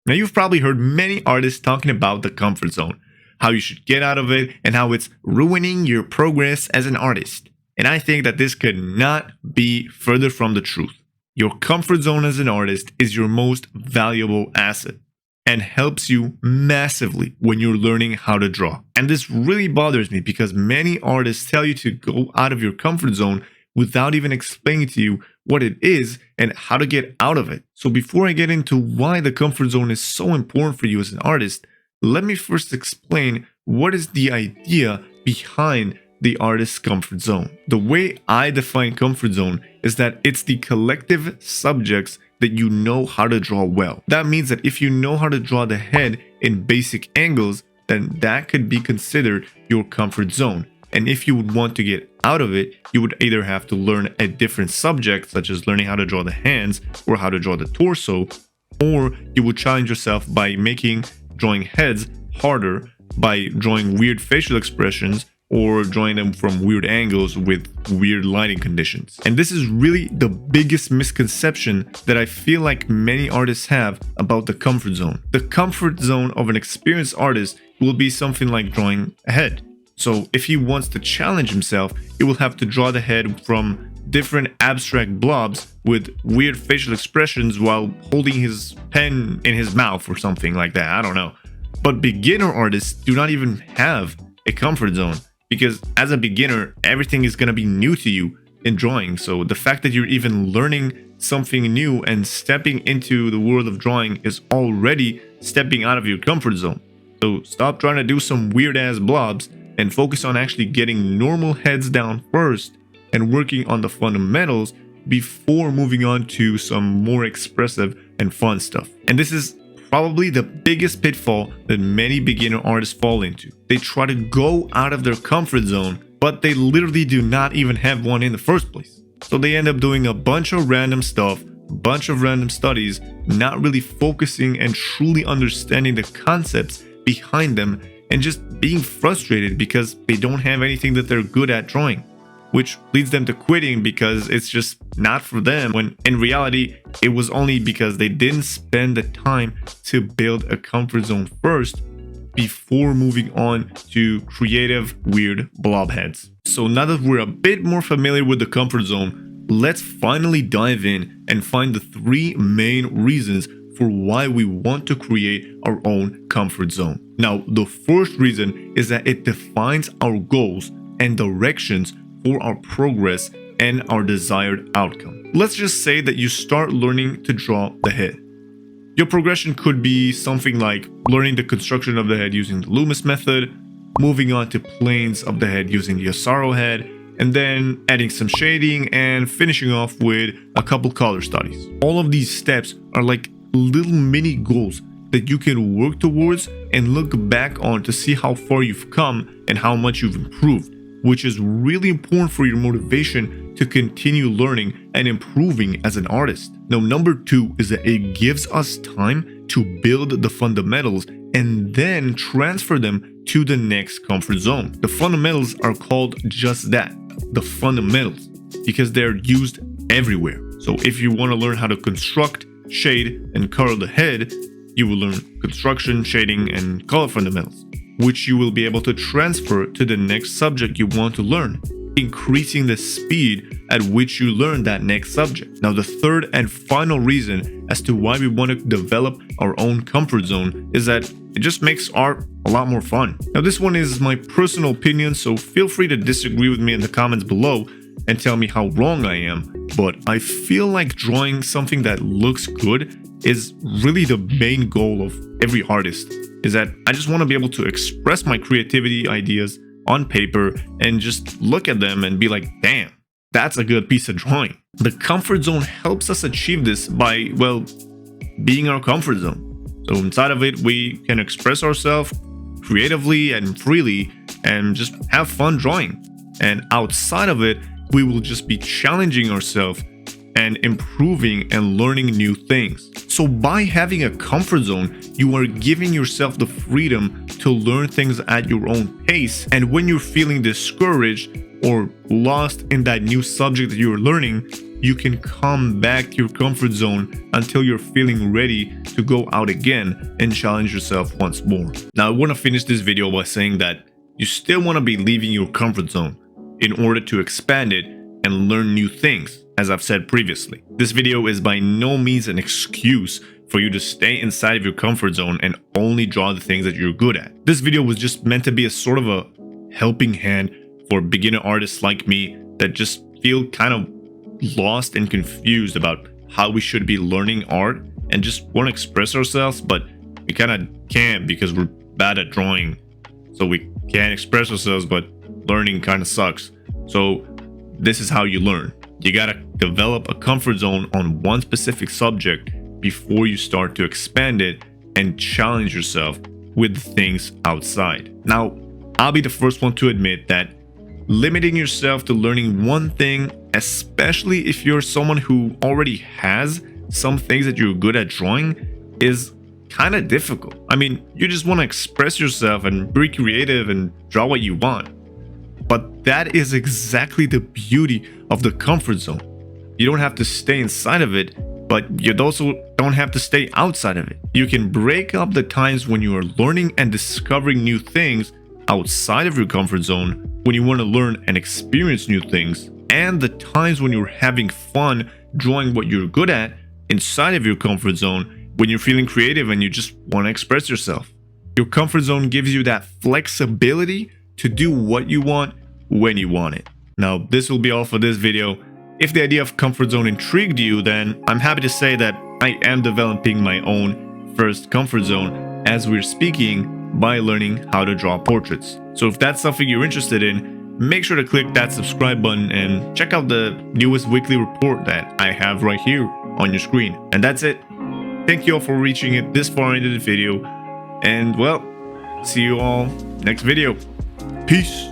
Now, you've probably heard many artists talking about the comfort zone, how you should get out of it, and how it's ruining your progress as an artist. And I think that this could not be further from the truth. Your comfort zone as an artist is your most valuable asset and helps you massively when you're learning how to draw. And this really bothers me because many artists tell you to go out of your comfort zone without even explaining to you what it is and how to get out of it. So before I get into why the comfort zone is so important for you as an artist, let me first explain what is the idea behind the artist's comfort zone. The way I define comfort zone is that it's the collective subjects that you know how to draw well. That means that if you know how to draw the head in basic angles, then that could be considered your comfort zone. And if you would want to get out of it, you would either have to learn a different subject, such as learning how to draw the hands or how to draw the torso, or you would challenge yourself by making drawing heads harder by drawing weird facial expressions or drawing them from weird angles with weird lighting conditions. And this is really the biggest misconception that I feel like many artists have about the comfort zone. The comfort zone of an experienced artist will be something like drawing a head. So if he wants to challenge himself, he will have to draw the head from different abstract blobs with weird facial expressions while holding his pen in his mouth or something like that. I don't know. But beginner artists do not even have a comfort zone because as a beginner, everything is going to be new to you in drawing. So the fact that you're even learning something new and stepping into the world of drawing is already stepping out of your comfort zone. So stop trying to do some weird ass blobs and focus on actually getting normal heads down first and working on the fundamentals before moving on to some more expressive and fun stuff. And this is probably the biggest pitfall that many beginner artists fall into. They try to go out of their comfort zone, but they literally do not even have one in the first place. So they end up doing a bunch of random stuff, a bunch of random studies, not really focusing and truly understanding the concepts behind them, and just being frustrated because they don't have anything that they're good at drawing, which leads them to quitting because it's just not for them, when in reality it was only because they didn't spend the time to build a comfort zone first before moving on to creative weird blob heads. So now that we're a bit more familiar with the comfort zone, let's finally dive in and find the three main reasons for why we want to create our own comfort zone. Now, the first reason is that it defines our goals and directions for our progress and our desired outcome. Let's just say that you start learning to draw the head. Your progression could be something like learning the construction of the head using the Loomis method, moving on to planes of the head using the Asaro head, and then adding some shading and finishing off with a couple color studies. All of these steps are like little mini goals that you can work towards and look back on to see how far you've come and how much you've improved, which is really important for your motivation to continue learning and improving as an artist. Now, number two is that it gives us time to build the fundamentals and then transfer them to the next comfort zone. The fundamentals are called just that, the fundamentals, because they're used everywhere. So if you want to learn how to construct, shade, and color the head, you will learn construction, shading, and color fundamentals, which you will be able to transfer to the next subject you want to learn, increasing the speed at which you learn that next subject. Now, the third and final reason as to why we want to develop our own comfort zone is that it just makes art a lot more fun. Now, this one is my personal opinion, so feel free to disagree with me in the comments below and tell me how wrong I am, but I feel like drawing something that looks good is really the main goal of every artist, is that I just want to be able to express my creativity ideas on paper and just look at them and be like, damn, that's a good piece of drawing. The comfort zone helps us achieve this by, well, being our comfort zone. So inside of it, we can express ourselves creatively and freely and just have fun drawing. And outside of it, we will just be challenging ourselves and improving and learning new things. So by having a comfort zone, you are giving yourself the freedom to learn things at your own pace. And when you're feeling discouraged or lost in that new subject that you're learning, you can come back to your comfort zone until you're feeling ready to go out again and challenge yourself once more. Now, I want to finish this video by saying that you still want to be leaving your comfort zone in order to expand it and learn new things, as I've said previously. This video is by no means an excuse for you to stay inside of your comfort zone and only draw the things that you're good at. This video was just meant to be a sort of a helping hand for beginner artists like me that just feel kind of lost and confused about how we should be learning art and just want to express ourselves, but we kind of can't because we're bad at drawing. So we can't express ourselves, but learning kind of sucks. So this is how you learn. You gotta develop a comfort zone on one specific subject before you start to expand it and challenge yourself with things outside. Now, I'll be the first one to admit that limiting yourself to learning one thing, especially if you're someone who already has some things that you're good at drawing, is kind of difficult. I mean, you just want to express yourself and be creative and draw what you want. But that is exactly the beauty of the comfort zone. You don't have to stay inside of it, but you also don't have to stay outside of it. You can break up the times when you are learning and discovering new things outside of your comfort zone, when you want to learn and experience new things, and the times when you're having fun drawing what you're good at inside of your comfort zone, when you're feeling creative and you just want to express yourself. Your comfort zone gives you that flexibility to do what you want when you want it. Now, this will be all for this video. If the idea of comfort zone intrigued you, then I'm happy to say that I am developing my own first comfort zone as we're speaking by learning how to draw portraits. So if that's something you're interested in, make sure to click that subscribe button and check out the newest weekly report that I have right here on your screen. And that's it. Thank you all for reaching it this far into the video. And well, see you all next video. Peace.